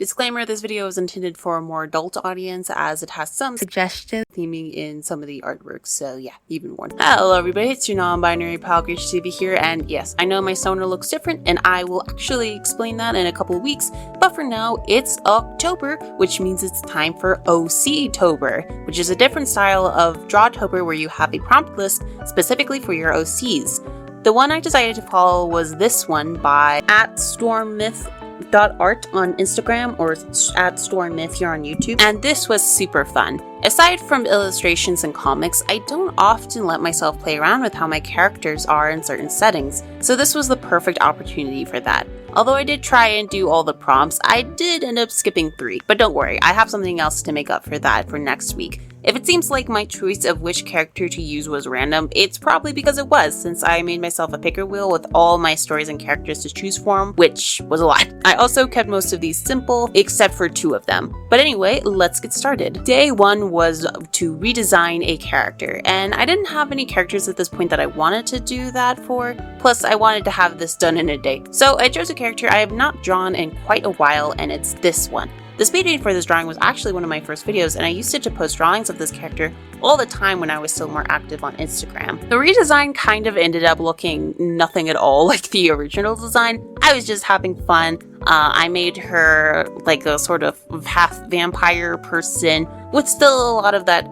Disclaimer, this video is intended for a more adult audience as it has some suggestions theming in some of the artwork, so yeah, even warned. Hello everybody, it's your non-binary pal TV here, and yes, I know my stoner looks different, and I will actually explain that in a couple of weeks, but for now, it's October, which means it's time for Oc-tober, which is a different style of Drawtober where you have a prompt list specifically for your OCs. The one I decided to follow was this one by @stormmyth.art on Instagram or @stormmyth here on YouTube, and this was super fun. Aside from illustrations and comics, I don't often let myself play around with how my characters are in certain settings, so this was the perfect opportunity for that. Although I did try and do all the prompts, I did end up skipping 3, but don't worry, I have something else to make up for that for next week. If it seems like my choice of which character to use was random, it's probably because it was, since I made myself a picker wheel with all my stories and characters to choose from, which was a lot. I also kept most of these simple, except for 2 of them. But anyway, let's get started. Day 1 was to redesign a character, and I didn't have any characters at this point that I wanted to do that for, plus I wanted to have this done in a day. So I chose a character I have not drawn in quite a while, and it's this one. The speed date for this drawing was actually one of my first videos, and I used it to post drawings of this character all the time when I was still more active on Instagram. The redesign kind of ended up looking nothing at all like the original design. I was just having fun. I made her like a sort of half vampire person with still a lot of that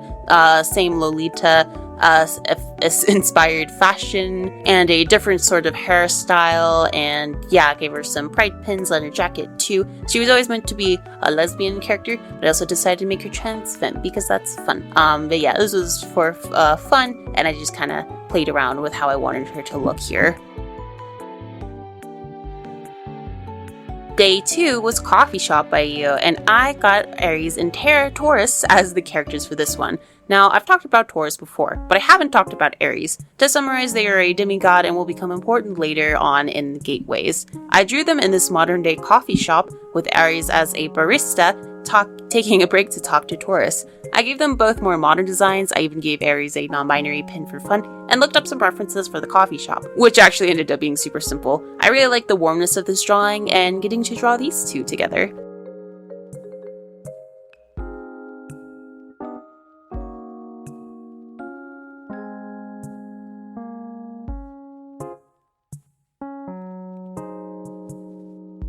same Lolita inspired fashion and a different sort of hairstyle, and yeah, I gave her some pride pins on her jacket too. She was always meant to be a lesbian character, but I also decided to make her trans femme because that's fun. But yeah, this was for fun, and I just kind of played around with how I wanted her to look here. Day 2 was Coffee Shop by E.V.A, and I got Aries and Taurus as the characters for this one. Now, I've talked about Taurus before, but I haven't talked about Aries. To summarize, they are a demigod and will become important later on in the gateways. I drew them in this modern day coffee shop, with Aries as a barista taking a break to talk to Taurus. I gave them both more modern designs. I even gave Aries a non-binary pin for fun, and looked up some references for the coffee shop, which actually ended up being super simple. I really like the warmness of this drawing and getting to draw these 2 together.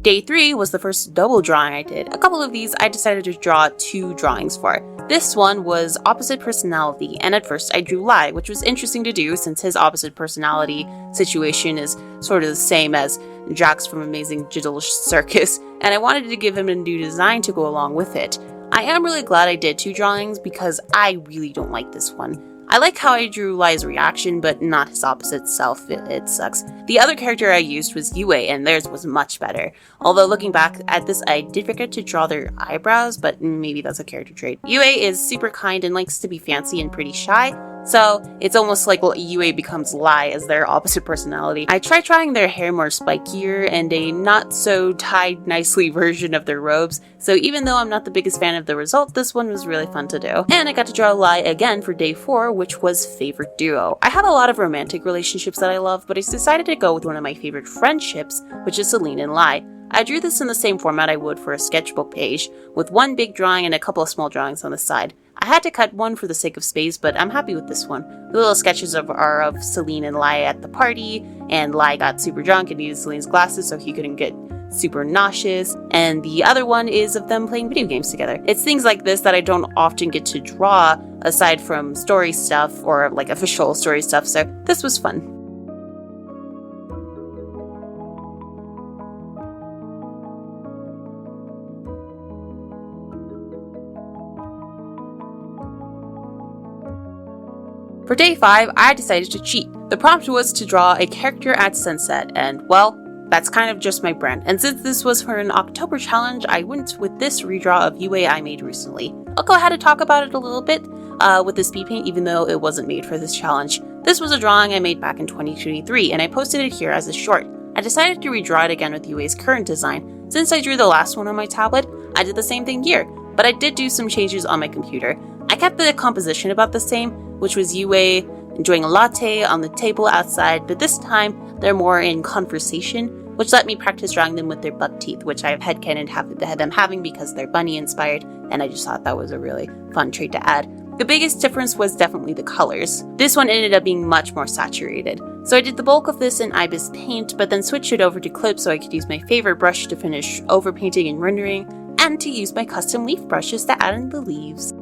Day 3 was the first double drawing I did. A couple of these I decided to draw 2 drawings for. This one was opposite personality, and at first I drew Lai, which was interesting to do since his opposite personality situation is sort of the same as Jax from Amazing Jiddle Circus, and I wanted to give him a new design to go along with it. I am really glad I did 2 drawings because I really don't like this one. I like how I drew Lai's reaction, but not his opposite self. It sucks. The other character I used was E.V.A, and theirs was much better. Although looking back at this, I did forget to draw their eyebrows, but maybe that's a character trait. E.V.A is super kind and likes to be fancy and pretty shy, so it's almost like E.V.A becomes Lai as their opposite personality. I tried trying their hair more spikier and a not so tied nicely version of their robes, so even though I'm not the biggest fan of the result, this one was really fun to do. And I got to draw Lai again for day 4, which was favorite duo. I have a lot of romantic relationships that I love, but I decided to go with one of my favorite friendships, which is Celine and Lai. I drew this in the same format I would for a sketchbook page, with one big drawing and a couple of small drawings on the side. I had to cut one for the sake of space, but I'm happy with this one. The little sketches are of Celine and Lai at the party, and Lai got super drunk and needed Celine's glasses so he couldn't get super nauseous, and the other one is of them playing video games together. It's things like this that I don't often get to draw aside from story stuff or like official story stuff, so this was fun. For day 5, I decided to cheat. The prompt was to draw a character at sunset, and well, that's kind of just my brand. And since this was for an October challenge, I went with this redraw of E.V.A I made recently. I'll go ahead and talk about it a little bit with the speed paint, even though it wasn't made for this challenge. This was a drawing I made back in 2023, and I posted it here as a short. I decided to redraw it again with E.V.A's current design. Since I drew the last one on my tablet, I did the same thing here, but I did do some changes on my computer. I kept the composition about the same, which was E.V.A enjoying a latte on the table outside, but this time they're more in conversation, which let me practice drawing them with their buck teeth, which I've headcanoned had them having because they're bunny inspired, and I just thought that was a really fun trait to add. The biggest difference was definitely the colors. This one ended up being much more saturated. So I did the bulk of this in E.V.A paint, but then switched it over to clip so I could use my favorite brush to finish overpainting and rendering, and to use my custom leaf brushes to add in the leaves.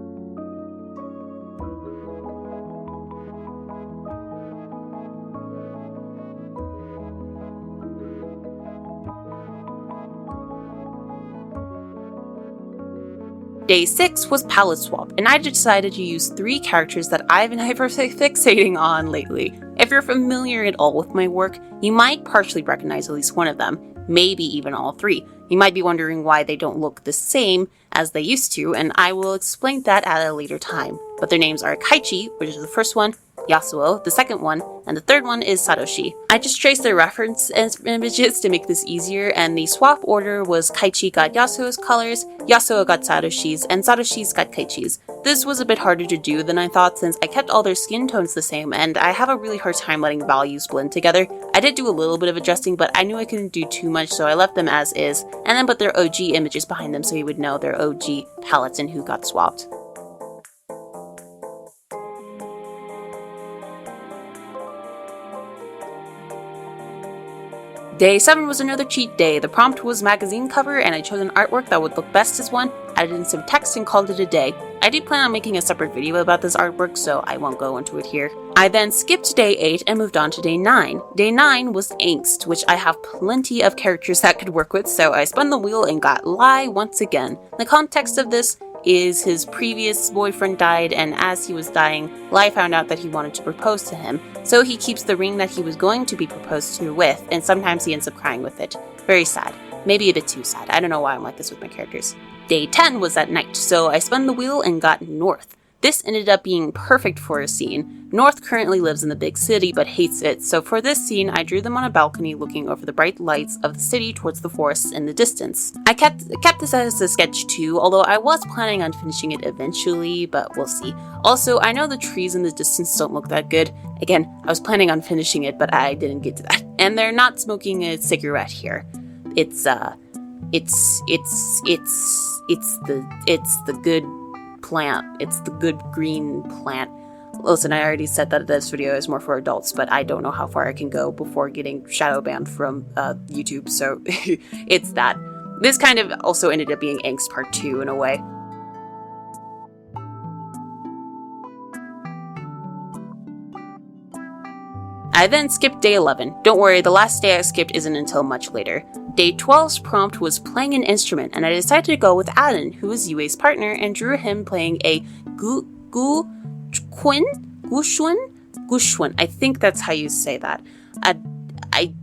Day 6 was palette swap, and I decided to use 3 characters that I've been hyperfixating on lately. If you're familiar at all with my work, you might partially recognize at least one of them, maybe even all 3. You might be wondering why they don't look the same as they used to, and I will explain that at a later time. But their names are Kaichi, which is the first one, Yasuo, the second one, and the third one is Satoshi. I just traced their reference images to make this easier, and the swap order was Kaichi got Yasuo's colors, Yasuo got Satoshi's, and Satoshi's got Kaichi's. This was a bit harder to do than I thought since I kept all their skin tones the same, and I have a really hard time letting values blend together. I did do a little bit of adjusting, but I knew I couldn't do too much, so I left them as is, and then put their OG images behind them so you would know their OG palettes and who got swapped. Day 7 was another cheat day. The prompt was magazine cover, and I chose an artwork that would look best as one, added in some text, and called it a day. I do plan on making a separate video about this artwork, so I won't go into it here. I then skipped day 8 and moved on to day 9. Day 9 was angst, which I have plenty of characters that could work with, so I spun the wheel and got Lai once again. The context of this is his previous boyfriend died, and as he was dying, Lai found out that he wanted to propose to him, so he keeps the ring that he was going to be proposed to with, and sometimes he ends up crying with it. Very sad. Maybe a bit too sad. I don't know why I'm like this with my characters. Day 10 was at night, so I spun the wheel and got North. This ended up being perfect for a scene. North currently lives in the big city but hates it, so for this scene I drew them on a balcony looking over the bright lights of the city towards the forests in the distance. I kept this as a sketch too, although I was planning on finishing it eventually, but we'll see. Also, I know the trees in the distance don't look that good. Again, I was planning on finishing it, but I didn't get to that. And they're not smoking a cigarette here. It's the good plant. It's the good green plant. Listen, I already said that this video is more for adults, but I don't know how far I can go before getting shadow banned from YouTube, so it's that. This kind of also ended up being Angst Part 2 in a way. I then skipped day 11. Don't worry, the last day I skipped isn't until much later. Day 12's prompt was playing an instrument, and I decided to go with Alan, who is Yue's partner, and drew him playing a gushun? I think that's how you say that. I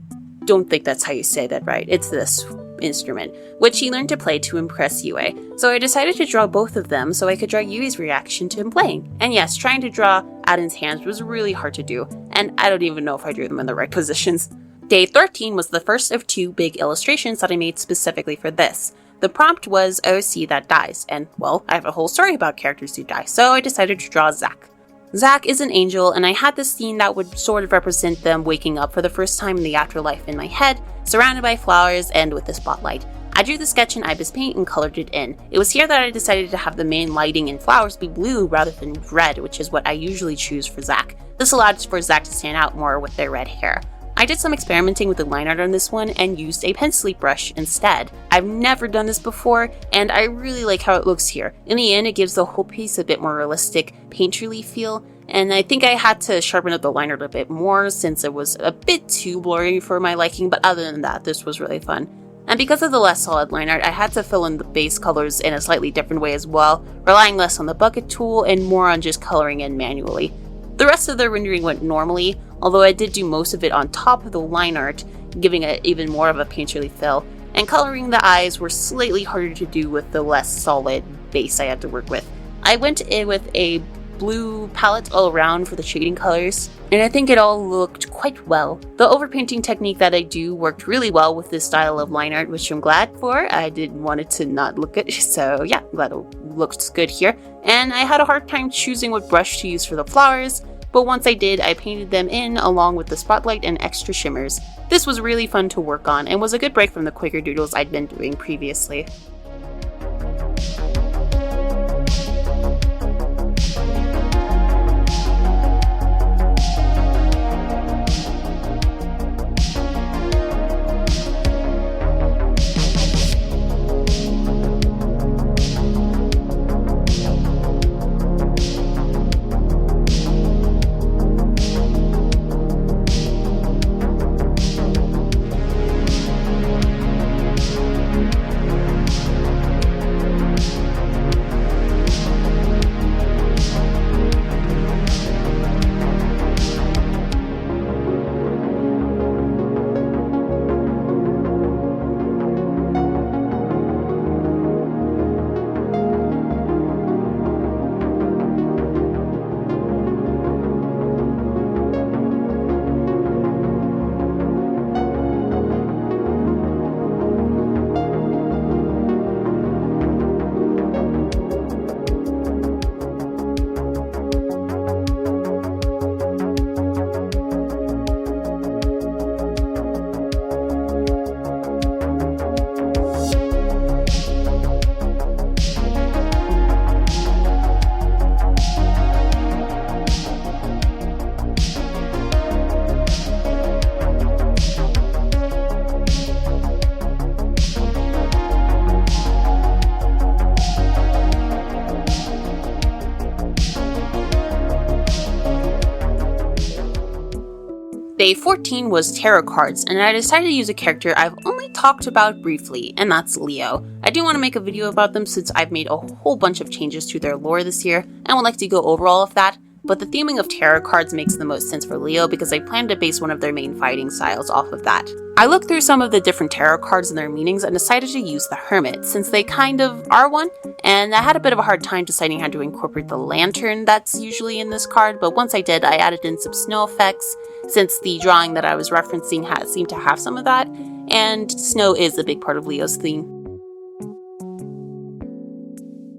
don't think that's how you say that right. It's this instrument, which he learned to play to impress Yue. So I decided to draw both of them so I could draw Yue's reaction to him playing. And yes, trying to draw Alan's hands was really hard to do, and I don't even know if I drew them in the right positions. Day 13 was the first of 2 big illustrations that I made specifically for this. The prompt was OC that dies, and well, I have a whole story about characters who die, so I decided to draw Zack. Zack is an angel, and I had this scene that would sort of represent them waking up for the first time in the afterlife in my head, surrounded by flowers and with a spotlight. I drew the sketch in E.V.A paint and colored it in. It was here that I decided to have the main lighting and flowers be blue rather than red, which is what I usually choose for Zack. This allowed for Zack to stand out more with their red hair. I did some experimenting with the line art on this one and used a pencil brush instead. I've never done this before, and I really like how it looks here. In the end, it gives the whole piece a bit more realistic, painterly feel, and I think I had to sharpen up the line art a bit more since it was a bit too blurry for my liking, but other than that, this was really fun. And because of the less solid line art, I had to fill in the base colors in a slightly different way as well, relying less on the bucket tool and more on just coloring in manually. The rest of the rendering went normally, although I did do most of it on top of the line art, giving it even more of a painterly feel, and coloring the eyes were slightly harder to do with the less solid base I had to work with. I went in with a blue palette all around for the shading colors, and I think it all looked quite well. The overpainting technique that I do worked really well with this style of line art, which I'm glad for. I didn't want it to not look good, so yeah, I'm glad it looks good here. And I had a hard time choosing what brush to use for the flowers, but once I did, I painted them in along with the spotlight and extra shimmers. This was really fun to work on and was a good break from the quicker doodles I'd been doing previously. Day 14 was tarot cards, and I decided to use a character I've only talked about briefly, and that's Leo. I do want to make a video about them since I've made a whole bunch of changes to their lore this year, and would like to go over all of that, but the theming of tarot cards makes the most sense for Leo because I plan to base one of their main fighting styles off of that. I looked through some of the different tarot cards and their meanings and decided to use the Hermit, since they kind of are one, and I had a bit of a hard time deciding how to incorporate the lantern that's usually in this card, but once I did, I added in some snow effects, since the drawing that I was referencing seemed to have some of that, and snow is a big part of Leo's theme.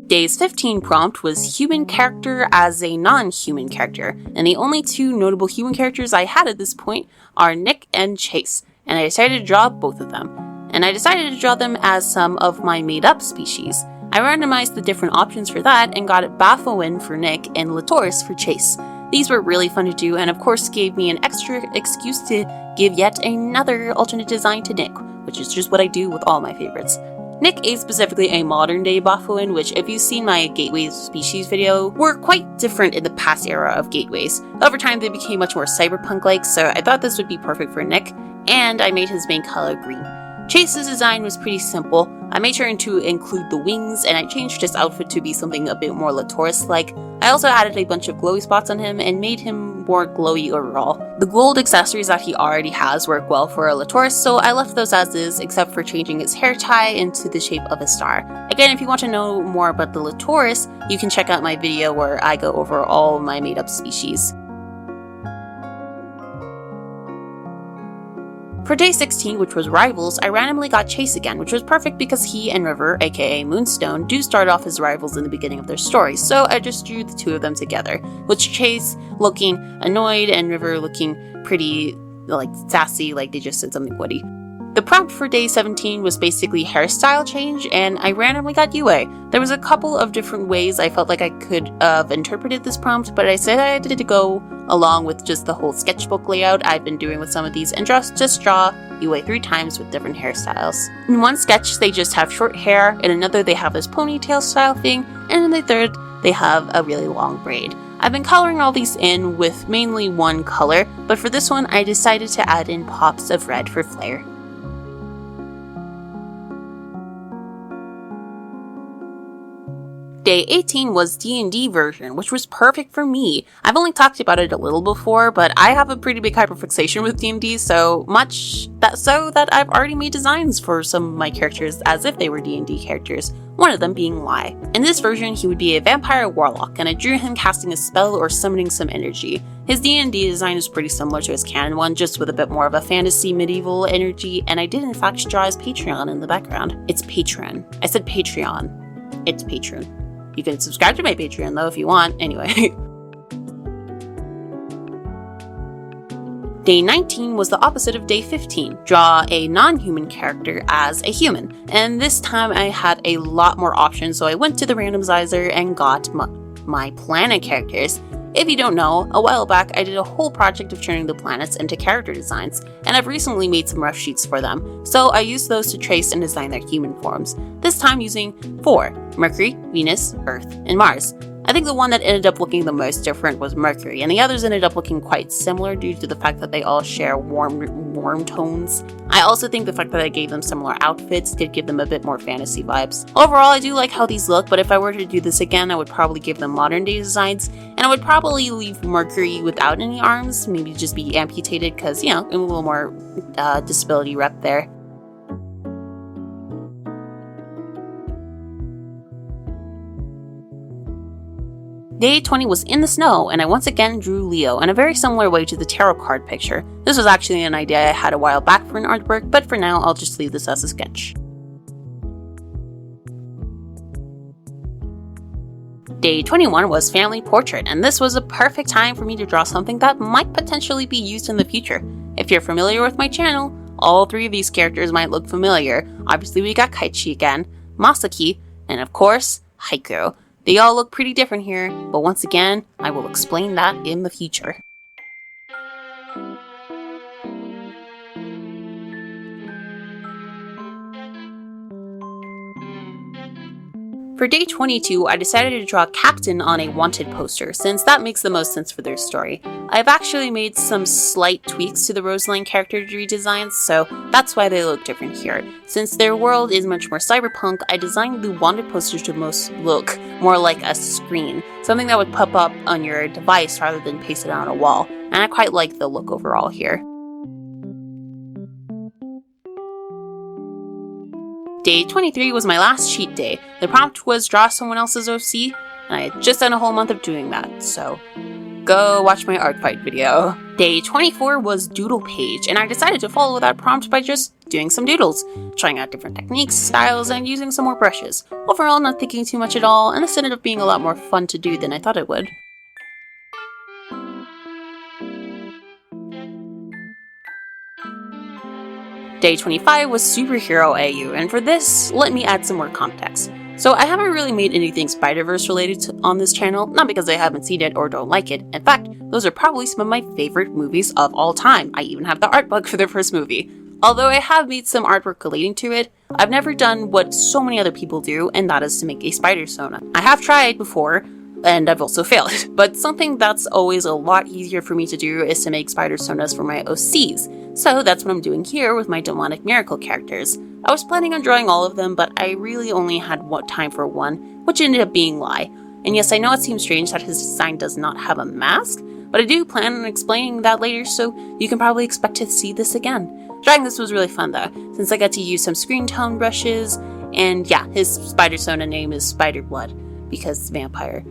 Day's 15 prompt was human character as a non-human character, and the only two notable human characters I had at this point are Nick and Chase, and I decided to draw both of them. And I decided to draw them as some of my made-up species. I randomized the different options for that and got it Baphoen for Nick and Latoris for Chase. These were really fun to do and of course gave me an extra excuse to give yet another alternate design to Nick, which is just what I do with all my favorites. Nick is specifically a modern day Baphoen, which if you've seen my Gateways species video, were quite different in the past era of Gateways. Over time they became much more cyberpunk-like, so I thought this would be perfect for Nick, and I made his main color green. Chase's design was pretty simple. I made sure to include the wings, and I changed his outfit to be something a bit more Latoris-like. I also added a bunch of glowy spots on him and made him more glowy overall. The gold accessories that he already has work well for a Latoris, so I left those as is, except for changing his hair tie into the shape of a star. Again, if you want to know more about the Latoris, you can check out my video where I go over all my made-up species. For day 16, which was rivals, I randomly got Chase again, which was perfect because he and River, aka Moonstone, do start off as rivals in the beginning of their story, so I just drew the two of them together, with Chase looking annoyed and River looking pretty, sassy, like they just said something witty. The prompt for day 17 was basically hairstyle change, and I randomly got E.V.A. There was a couple of different ways I felt like I could have interpreted this prompt, but I decided to go along with just the whole sketchbook layout I've been doing with some of these and just draw E.V.A. 3 times with different hairstyles. In one sketch, they just have short hair, in another they have this ponytail style thing, and in the third, they have a really long braid. I've been coloring all these in with mainly one color, but for this one, I decided to add in pops of red for flair. Day 18 was D&D version, which was perfect for me. I've only talked about it a little before, but I have a pretty big hyperfixation with D&D, so much that I've already made designs for some of my characters as if they were D&D characters, one of them being Lai. In this version, he would be a vampire warlock, and I drew him casting a spell or summoning some energy. His D&D design is pretty similar to his canon one, just with a bit more of a fantasy medieval energy, and I did in fact draw his Patreon in the background. It's Patreon. I said Patreon. It's Patreon. You can subscribe to my Patreon though if you want, anyway. Day 19 was the opposite of day 15. Draw a non-human character as a human. And this time I had a lot more options, so I went to the randomizer and got my planet characters. If you don't know, a while back I did a whole project of turning the planets into character designs, and I've recently made some rough sheets for them, so I used those to trace and design their human forms, this time using 4: Mercury, Venus, Earth, and Mars. I think the one that ended up looking the most different was Mercury, and the others ended up looking quite similar due to the fact that they all share warm tones. I also think the fact that I gave them similar outfits did give them a bit more fantasy vibes. Overall, I do like how these look, but if I were to do this again, I would probably give them modern day designs, and I would probably leave Mercury without any arms, maybe just be amputated because, a little more disability rep there. Day 20 was in the snow, and I once again drew Leo in a very similar way to the tarot card picture. This was actually an idea I had a while back for an artwork, but for now I'll just leave this as a sketch. Day 21 was family portrait, and this was a perfect time for me to draw something that might potentially be used in the future. If you're familiar with my channel, all 3 of these characters might look familiar. Obviously we got Kaichi again, Masaki, and of course, Haiku. They all look pretty different here, but once again, I will explain that in the future. For day 22, I decided to draw Captain on a wanted poster, since that makes the most sense for their story. I've actually made some slight tweaks to the Rosaline character redesigns, so that's why they look different here. Since their world is much more cyberpunk, I designed the wanted poster to look more like a screen, something that would pop up on your device rather than pasted on a wall, and I quite like the look overall here. Day 23 was my last cheat day. The prompt was draw someone else's OC, and I had just done a whole month of doing that, so go watch my art fight video. Day 24 was doodle page, and I decided to follow that prompt by just doing some doodles, trying out different techniques, styles, and using some more brushes. Overall, not thinking too much at all, and this ended up being a lot more fun to do than I thought it would. Day 25 was Superhero AU, and for this, let me add some more context. So I haven't really made anything Spider-Verse related on this channel, not because I haven't seen it or don't like it. In fact, those are probably some of my favorite movies of all time. I even have the art book for the first movie. Although I have made some artwork relating to it, I've never done what so many other people do, and that is to make a spider-sona. I have tried before, and I've also failed, but something that's always a lot easier for me to do is to make spider-sonas for my OCs. So that's what I'm doing here with my Demonic Miracle characters. I was planning on drawing all of them, but I really only had time for one, which ended up being Lai. And yes, I know it seems strange that his design does not have a mask, but I do plan on explaining that later, so you can probably expect to see this again. Drawing this was really fun though, since I got to use some screen tone brushes, and yeah, his spider-sona name is Spider Blood, because vampire.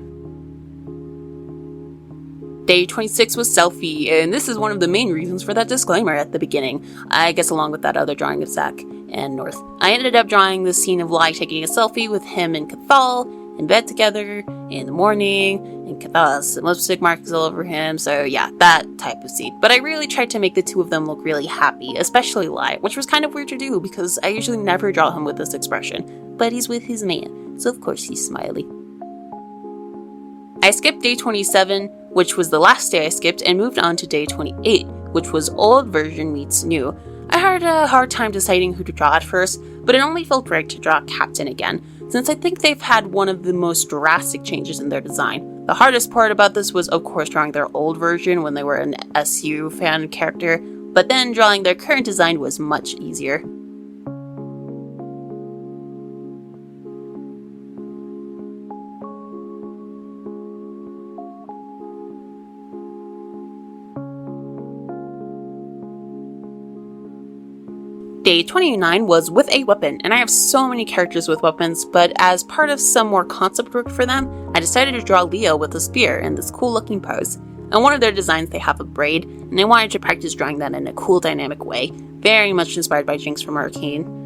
Day 26 was selfie, and this is one of the main reasons for that disclaimer at the beginning, I guess along with that other drawing of Zack and North. I ended up drawing the scene of Lai taking a selfie with him and Karl in bed together in the morning, and Karl has some lipstick marks all over him, so yeah, that type of scene. But I really tried to make the two of them look really happy, especially Lai, which was kind of weird to do because I usually never draw him with this expression, but he's with his man, so of course he's smiley. I skipped day 27, which was the last day I skipped, and moved on to day 28, which was old version meets new. I had a hard time deciding who to draw at first, but it only felt right to draw Captain again, since I think they've had one of the most drastic changes in their design. The hardest part about this was of course drawing their old version when they were an SU fan character, but then drawing their current design was much easier. Day 29 was with a weapon, and I have so many characters with weapons, but as part of some more concept work for them, I decided to draw Leo with a spear in this cool looking pose. In one of their designs they have a braid, and I wanted to practice drawing that in a cool dynamic way, very much inspired by Jinx from Arcane.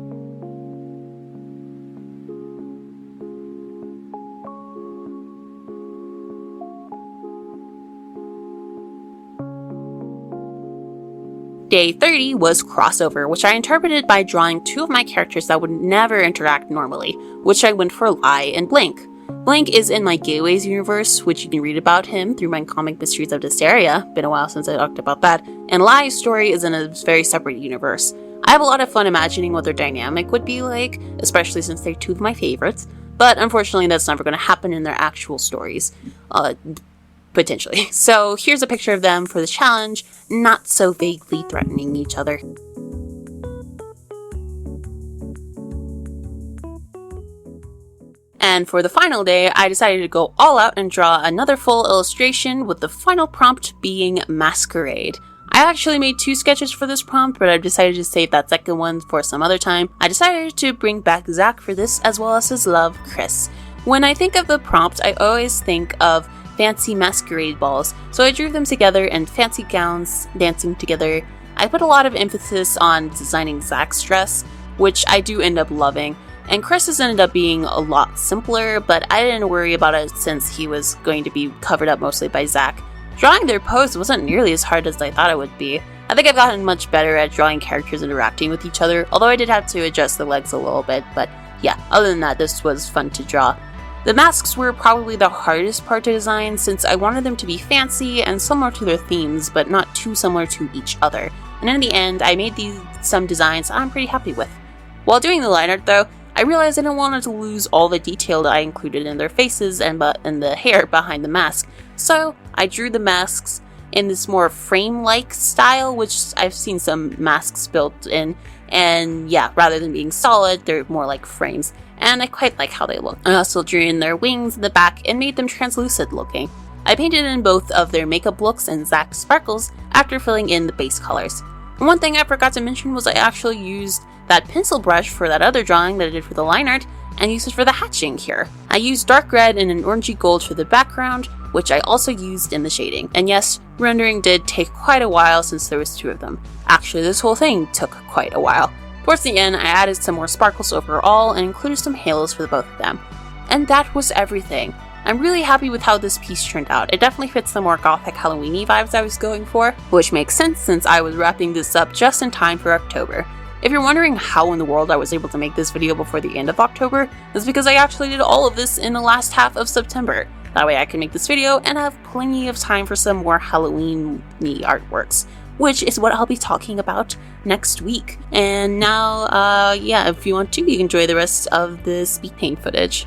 Day 30 was crossover, which I interpreted by drawing two of my characters that would never interact normally, which I went for Lai and Blink. Blink is in my Gateways universe, which you can read about him through my comic Mysteries of Dysteria. Been a while since I talked about that. And Lai's story is in a very separate universe. I have a lot of fun imagining what their dynamic would be like, especially since they're two of my favorites, but unfortunately that's never going to happen in their actual stories. Potentially. So here's a picture of them for the challenge, not so vaguely threatening each other. And for the final day, I decided to go all out and draw another full illustration, with the final prompt being Masquerade. I actually made 2 sketches for this prompt, but I've decided to save that second one for some other time. I decided to bring back Zach for this, as well as his love, Chris. When I think of the prompt, I always think of fancy masquerade balls, so I drew them together in fancy gowns, dancing together. I put a lot of emphasis on designing Zach's dress, which I do end up loving, and Chris's ended up being a lot simpler, but I didn't worry about it since he was going to be covered up mostly by Zach. Drawing their pose wasn't nearly as hard as I thought it would be. I think I've gotten much better at drawing characters interacting with each other, although I did have to adjust the legs a little bit, but yeah, other than that, this was fun to draw. The masks were probably the hardest part to design, since I wanted them to be fancy and similar to their themes, but not too similar to each other. And in the end, I made some designs I'm pretty happy with. While doing the line art though, I realized I didn't want to lose all the detail that I included in their faces and the hair behind the mask, so I drew the masks in this more frame-like style, which I've seen some masks built in, and yeah, rather than being solid, they're more like frames. And I quite like how they look. I also drew in their wings in the back and made them translucent looking. I painted in both of their makeup looks and Zach's sparkles after filling in the base colors. And one thing I forgot to mention was I actually used that pencil brush for that other drawing that I did for the line art and used it for the hatching here. I used dark red and an orangey gold for the background, which I also used in the shading. And yes, rendering did take quite a while since there was 2 of them. Actually, this whole thing took quite a while. Towards the end, I added some more sparkles overall and included some halos for both of them. And that was everything. I'm really happy with how this piece turned out. It definitely fits the more gothic Halloween-y vibes I was going for, which makes sense since I was wrapping this up just in time for October. If you're wondering how in the world I was able to make this video before the end of October, it's because I actually did all of this in the last half of September. That way I can make this video and have plenty of time for some more Halloween-y artworks, which is what I'll be talking about next week. And now, yeah, if you want to, you can enjoy the rest of the speed paint footage.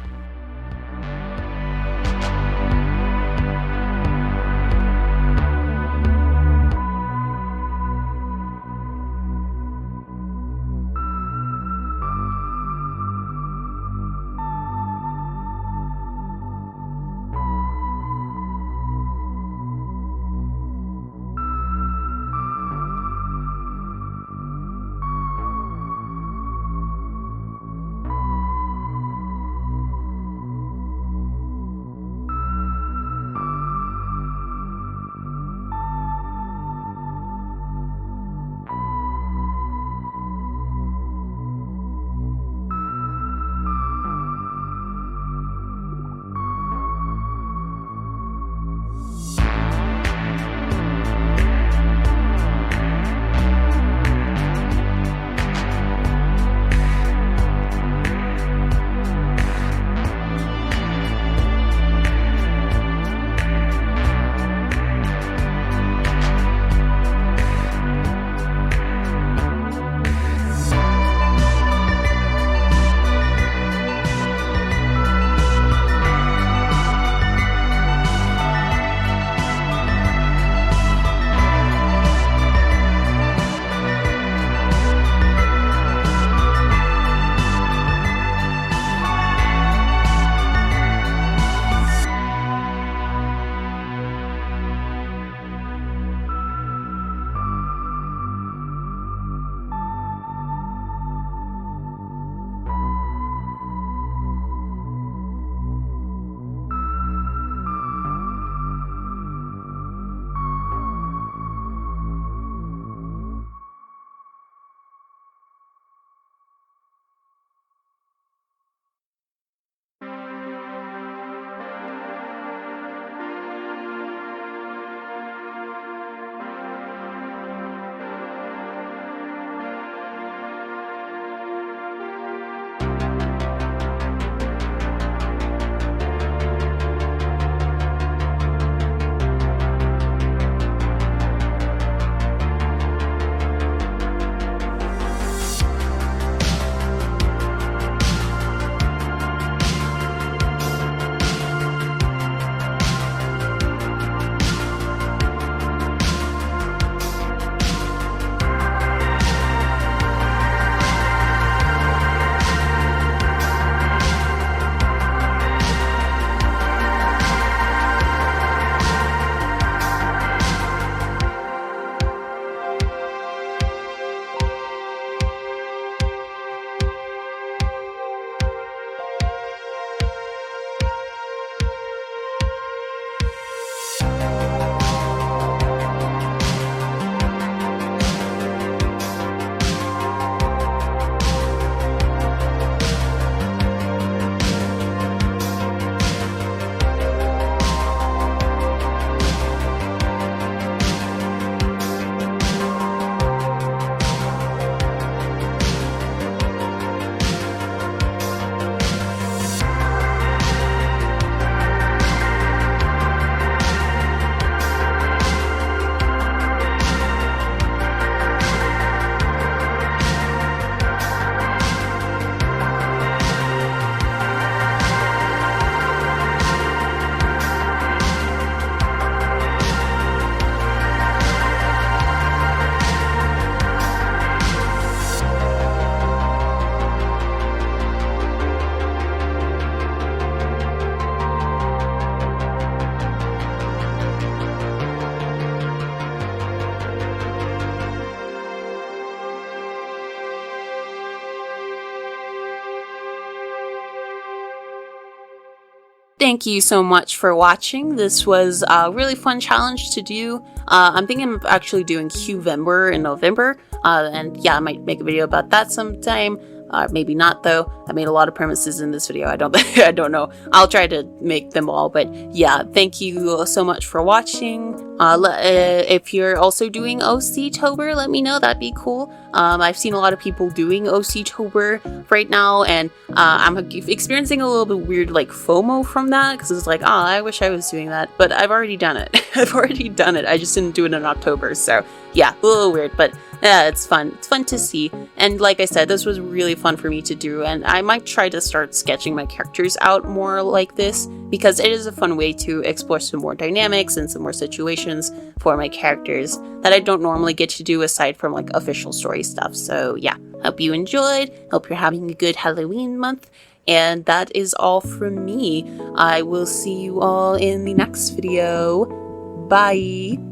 Thank you so much for watching. This was a really fun challenge to do. I'm thinking of actually doing Q-vember in November, and yeah, I might make a video about that sometime. Maybe not though. I made a lot of premises in this video. I don't know. I'll try to make them all, but yeah, thank you so much for watching. If you're also doing Oc-tober, let me know. That'd be cool. I've seen a lot of people doing Oc-tober right now, and I'm experiencing a little bit weird like FOMO from that, because it's like, oh, I wish I was doing that, but I've already done it. I've already done it. I just didn't do it in October, so yeah, a little weird, but yeah, it's fun. It's fun to see. And like I said, this was really fun for me to do, and I might try to start sketching my characters out more like this, because it is a fun way to explore some more dynamics and some more situations for my characters that I don't normally get to do aside from like official story stuff. So yeah, hope you enjoyed. Hope you're having a good Halloween month. And that is all from me. I will see you all in the next video. Bye!